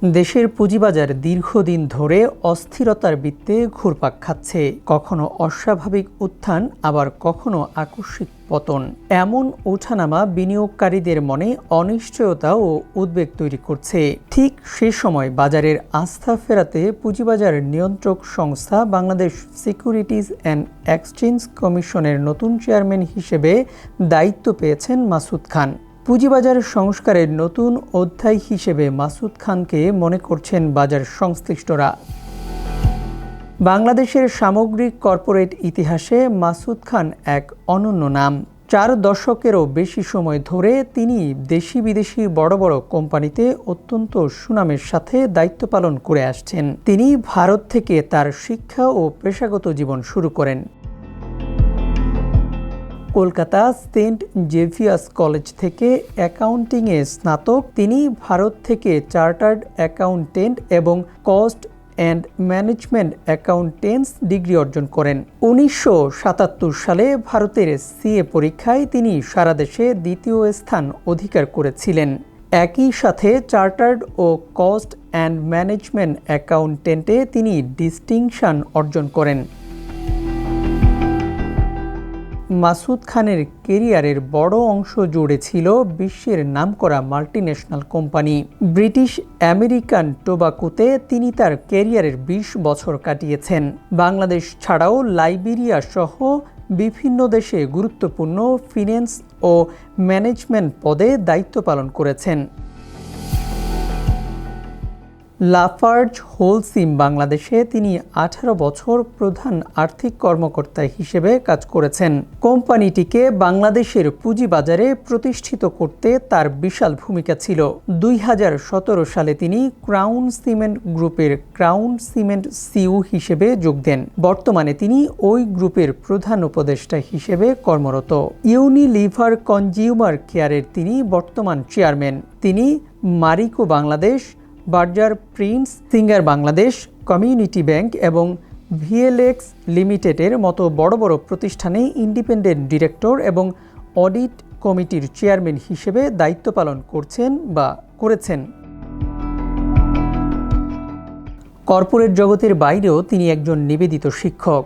দেশের পুঁজিবাজার দীর্ঘদিন ধরে অস্থিরতার বৃত্তে ঘুরপাক খাচ্ছে, কখনো অস্বাভাবিক উত্থান, আবার কখনো আকস্মিক পতন। এমন ওঠানামা বিনিয়োগকারীদের মনে অনিশ্চয়তা ও উদ্বেগ তৈরি করছে। ঠিক সে সময় বাজারের আস্থা ফেরাতে পুঁজিবাজার নিয়ন্ত্রক সংস্থা বাংলাদেশ সিকিউরিটিজ অ্যান্ড এক্সচেঞ্জ কমিশনের নতুন চেয়ারম্যান হিসেবে দায়িত্ব পেয়েছেন মাসুদ খান। পুঁজিবাজার সংস্কারের নতুন অধ্যায় হিসেবে মাসুদ খানকে মনে করছেন বাজার সংশ্লিষ্টরা। বাংলাদেশের সামগ্রিক কর্পোরেট ইতিহাসে মাসুদ খান এক অনন্য নাম। 4 দশকেরও বেশি সময় ধরে তিনি দেশি বিদেশি বড় বড় কোম্পানিতে অত্যন্ত সুনামের সাথে দায়িত্ব পালন করে আসছেন। তিনি ভারত থেকে তার শিক্ষা ও পেশাগত জীবন শুরু করেন। কলকাতা সেন্ট জেভিয়ার্স কলেজ থেকে অ্যাকাউন্টিংয়ে স্নাতক। তিনি ভারত থেকে চার্টার্ড অ্যাকাউন্টেন্ট এবং cost and management accountants degree অর্জন করেন। 1977 সালে ভারতের সিএ পরীক্ষায় তিনি সারা দেশে দ্বিতীয় স্থান অধিকার করেছিলেন। একই সাথে চার্টার্ড ও কস্ট অ্যান্ড ম্যানেজমেন্ট অ্যাকাউন্টেন্টে তিনি ডিস্টিংশন অর্জন করেন। মাসুদ খানের কেরিয়ারের বড় অংশ জুড়ে ছিল বিশ্বের নামকরা মাল্টিন্যাশনাল কোম্পানি। ব্রিটিশ আমেরিকান টোবাকোতে তিনি তার কেরিয়ারের 20 বছর কাটিয়েছেন। বাংলাদেশ ছাড়াও লাইবেরিয়া সহ বিভিন্ন দেশে গুরুত্বপূর্ণ ফিন্যান্স ও ম্যানেজমেন্ট পদে দায়িত্ব পালন করেছেন। লাফার্জ হোলসিম বাংলাদেশে তিনি 18 বছর প্রধান আর্থিক কর্মকর্তা হিসেবে কাজ করেছেন। কোম্পানিটিকে বাংলাদেশের পুঁজিবাজারে প্রতিষ্ঠিত করতে তার বিশাল ভূমিকা ছিল। 2017 সালে তিনি ক্রাউন সিমেন্ট গ্রুপের ক্রাউন সিমেন্ট সিইও হিসেবে যোগ দেন। বর্তমানে তিনি ওই গ্রুপের প্রধান উপদেষ্টা হিসেবে কর্মরত। ইউনিলিভার কনজিউমার কেয়ারের তিনি বর্তমান চেয়ারম্যান। তিনি Mariko Bangladesh, Berger Prince, singer Bangladesh, community bank এবং ভিএলএক্স লিমিটেডের মতো বড় বড় প্রতিষ্ঠানে ইন্ডিপেন্ডেন্ট ডিরেক্টর এবং অডিট কমিটির চেয়ারম্যান হিসেবে দায়িত্ব পালন করছেন বা করেছেন। কর্পোরেট জগতের বাইরেও তিনি একজন নিবেদিত শিক্ষক।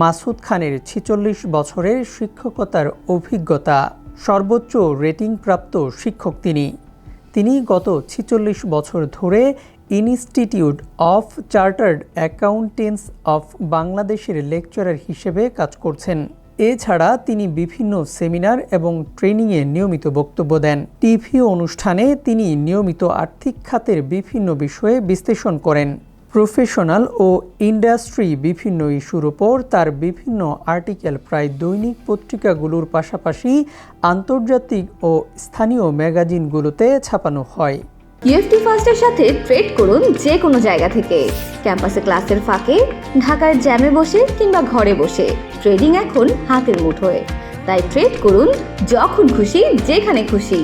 মাসুদ খানের 46 বছরের শিক্ষকতার অভিজ্ঞতা। সর্বোচ্চ রেটিংপ্রাপ্ত শিক্ষক তিনি গত 46 বছর ধরে institute of chartered accountants of বাংলাদেশের লেকচারার হিসেবে কাজ করছেন। এছাড়া তিনি বিভিন্ন সেমিনার এবং ট্রেনিংয়ে নিয়মিত বক্তব্য দেন। টিভি অনুষ্ঠানে তিনি নিয়মিত আর্থিক খাতের বিভিন্ন বিষয়ে বিশ্লেষণ করেন। প্রফেশনাল ও ইন্ডাস্ট্রি বিভিন্ন ইস্যুর উপর তার বিভিন্ন আর্টিকেল প্রায় দৈনিক পত্রিকাগুলোর পাশাপাশি আন্তর্জাতিক ও স্থানীয় ম্যাগাজিনগুলোতে ছাপানো হয়। ইউএফটি ফার্স্টের সাথে ট্রেড করুন যে কোনো জায়গা থেকে। ক্যাম্পাসে ক্লাসের ফাঁকে, ঢাকার জ্যামে বসে কিংবা ঘরে বসে। ট্রেডিং এখন হাতের মুঠোয়। তাই ট্রেড করুন যখন খুশি, যেখানে খুশি।